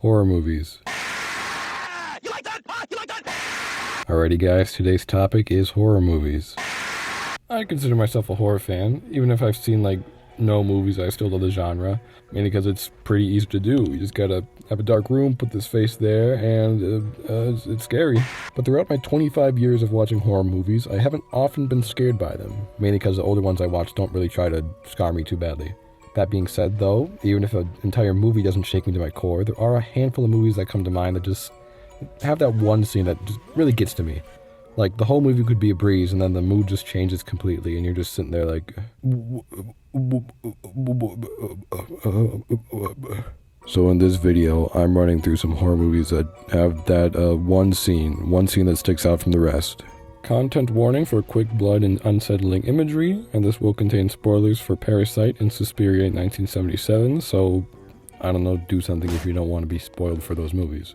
Horror movies. You like that? You like that? Alrighty guys, today's topic is horror movies. I consider myself a horror fan. Even if I've seen no movies, I still love the genre. Mainly because it's pretty easy to do. You just gotta have a dark room, put this face there, and it's scary. But throughout my 25 years of watching horror movies, I haven't often been scared by them. Mainly because the older ones I watch don't really try to scar me too badly. That being said though, even if an entire movie doesn't shake me to my core, there are a handful of movies that come to mind that just have that one scene that just really gets to me. Like, the whole movie could be a breeze, and then the mood just changes completely, and you're just sitting there like... So in this video, I'm running through some horror movies that have that one scene that sticks out from the rest. Content warning for quick blood and unsettling imagery, and this will contain spoilers for Parasite and Suspiria 1977, so, I don't know, do something if you don't want to be spoiled for those movies.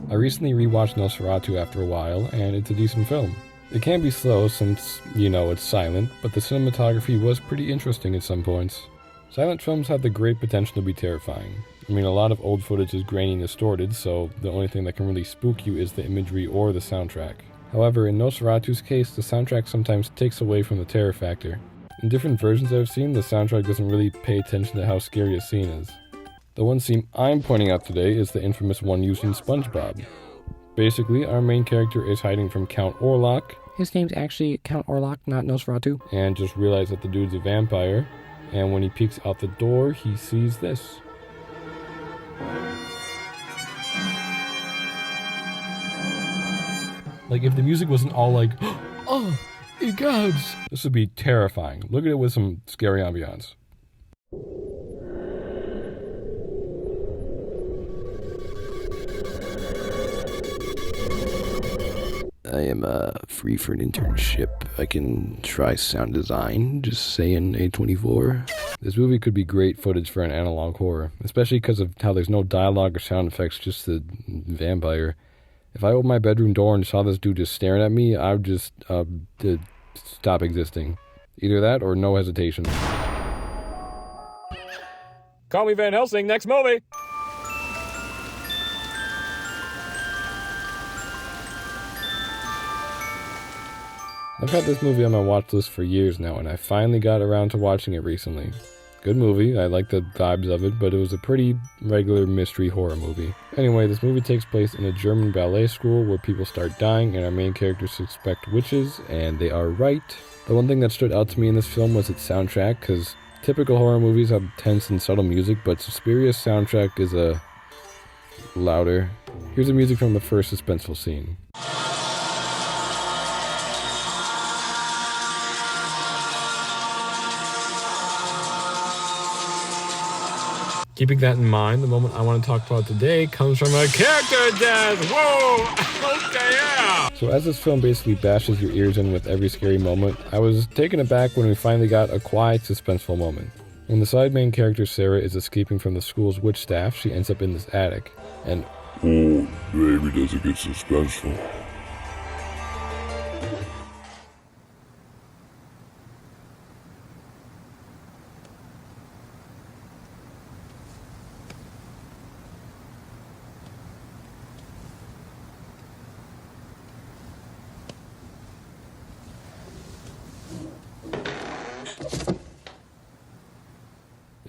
I recently rewatched Nosferatu after a while, and it's a decent film. It can be slow since, it's silent, but the cinematography was pretty interesting at some points. Silent films have the great potential to be terrifying. I mean, a lot of old footage is grainy and distorted, so the only thing that can really spook you is the imagery or the soundtrack. However, in Nosferatu's case, the soundtrack sometimes takes away from the terror factor. In different versions I've seen, the soundtrack doesn't really pay attention to how scary a scene is. The one scene I'm pointing out today is the infamous one used in SpongeBob. Basically, our main character is hiding from Count Orlok. His name's actually Count Orlok, not Nosferatu. And just realized that the dude's a vampire. And when he peeks out the door, he sees this. Like, if the music wasn't all like, oh, it goes, this would be terrifying. Look at it with some scary ambiance. I am free for an internship. I can try sound design, just saying, A24. This movie could be great footage for an analog horror, especially because of how there's no dialogue or sound effects, just the vampire. If I opened my bedroom door and saw this dude just staring at me, I would just stop existing. Either that or no hesitation. Call me Van Helsing, next movie! I've had this movie on my watch list for years now, and I finally got around to watching it recently. Good movie, I like the vibes of it, but it was a pretty regular mystery horror movie. Anyway, this movie takes place in a German ballet school where people start dying and our main characters suspect witches, and they are right. The one thing that stood out to me in this film was its soundtrack, because typical horror movies have tense and subtle music, but Suspiria's soundtrack is louder. Here's the music from the first suspenseful scene. Keeping that in mind, the moment I want to talk about today comes from a character death! Whoa! Okay, yeah! So as this film basically bashes your ears in with every scary moment, I was taken aback when we finally got a quiet, suspenseful moment. When the side main character Sarah is escaping from the school's witch staff, she ends up in this attic, and oh, baby, does it get suspenseful.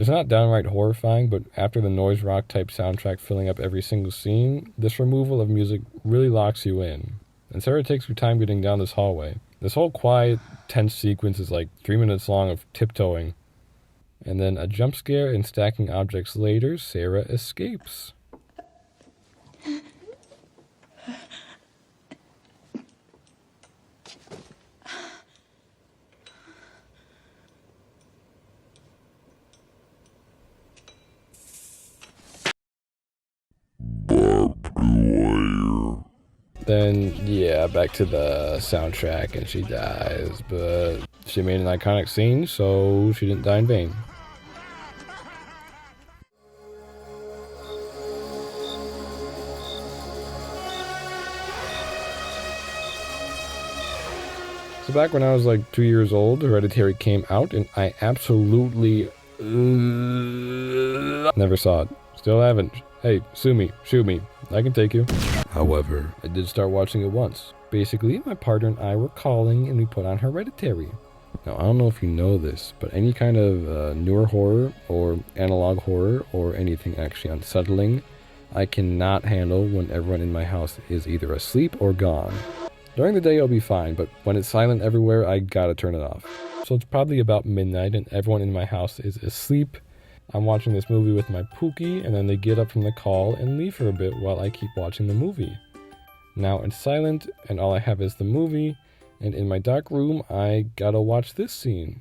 it's not downright horrifying, but after the noise rock type soundtrack filling up every single scene, this removal of music really locks you in. And Sarah takes her time getting down this hallway. This whole quiet, tense sequence is like 3 minutes long of tiptoeing. And then a jump scare and stacking objects later, Sarah escapes. Then, yeah, back to the soundtrack and she dies, but she made an iconic scene, so she didn't die in vain. So back when I was like 2 years old, Hereditary came out, and I absolutely never saw it. Still haven't. Hey, sue me, shoot me. I can take you. However, I did start watching it once. Basically, my partner and I were calling, and we put on Hereditary. Now, I don't know if you know this, but any kind of newer horror or analog horror or anything actually unsettling, I cannot handle when everyone in my house is either asleep or gone. During the day, I'll be fine, but when it's silent everywhere, I gotta turn it off. So it's probably about midnight and everyone in my house is asleep. I'm watching this movie with my Pookie, and then they get up from the call and leave for a bit while I keep watching the movie. Now it's silent, and all I have is the movie, and in my dark room, I gotta watch this scene.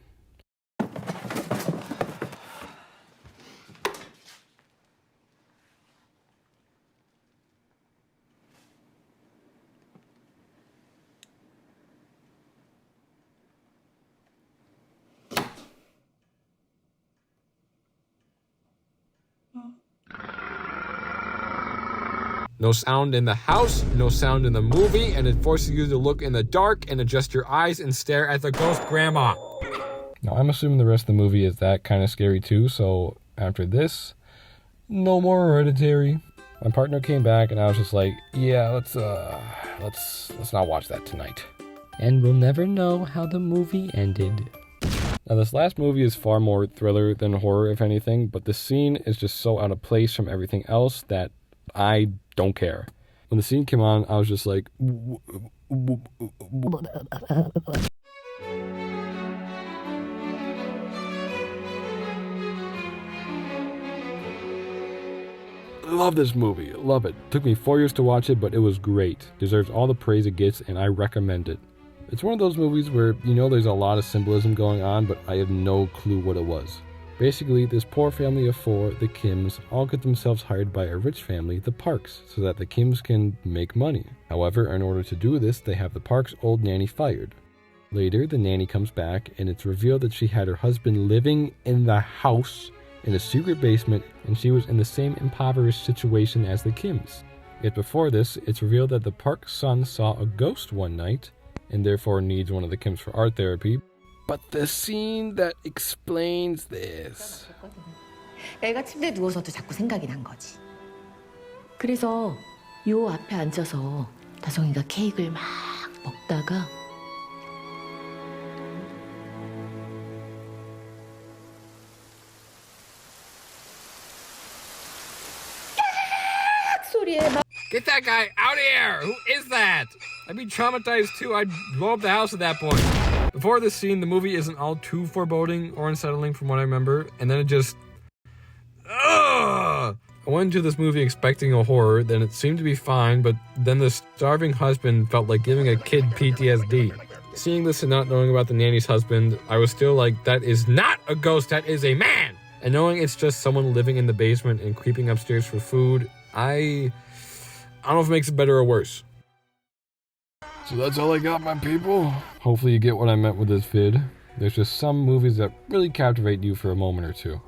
No sound in the house, no sound in the movie, and it forces you to look in the dark and adjust your eyes and stare at the ghost grandma. Now I'm assuming the rest of the movie is that kind of scary too, so after this, no more Hereditary. My partner came back and I was just like, yeah, let's not watch that tonight. And we'll never know how the movie ended. Now this last movie is far more thriller than horror, if anything, but the scene is just so out of place from everything else that I don't care. When the scene came on, I was just like... Love this movie. Love it. Took me 4 years to watch it, but it was great. Deserves all the praise it gets, and I recommend it. It's one of those movies where, you know, there's a lot of symbolism going on, but I have no clue what it was. Basically, this poor family of four, the Kims, all get themselves hired by a rich family, the Parks, so that the Kims can make money. However, in order to do this, they have the Parks' old nanny fired. Later, the nanny comes back, and it's revealed that she had her husband living in the house in a secret basement, and she was in the same impoverished situation as the Kims. Yet before this, it's revealed that the Park's son saw a ghost one night, and therefore needs one of the Kims for art therapy. But the scene that explains this. 애가 침대에 누워서도 자꾸 생각이 난 거지. 그래서 요 앞에 앉아서 다송이가 케이크를 막 먹다가 소리에 막 Get that guy out of here! Who is that? I'd be traumatized too. I'd blow up the house at that point. Before this scene, the movie isn't all too foreboding or unsettling from what I remember, and then it just... Ugh! I went into this movie expecting a horror, then it seemed to be fine, but then the starving husband felt like giving a kid PTSD. Seeing this and not knowing about the nanny's husband, I was still like, that is not a ghost, that is a man! And knowing it's just someone living in the basement and creeping upstairs for food, I don't know if it makes it better or worse. So that's all I got, my people. Hopefully you get what I meant with this vid. There's just some movies that really captivate you for a moment or two.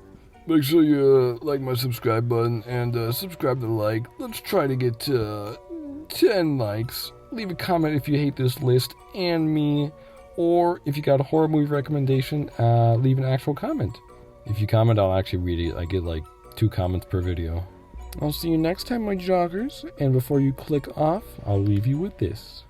Make sure you like my subscribe button and subscribe to the like. Let's try to get 10 likes. Leave a comment if you hate this list and me. Or if you got a horror movie recommendation, leave an actual comment. If you comment, I'll actually read it. I get like 2 comments per video. I'll see you next time, my joggers. And before you click off, I'll leave you with this.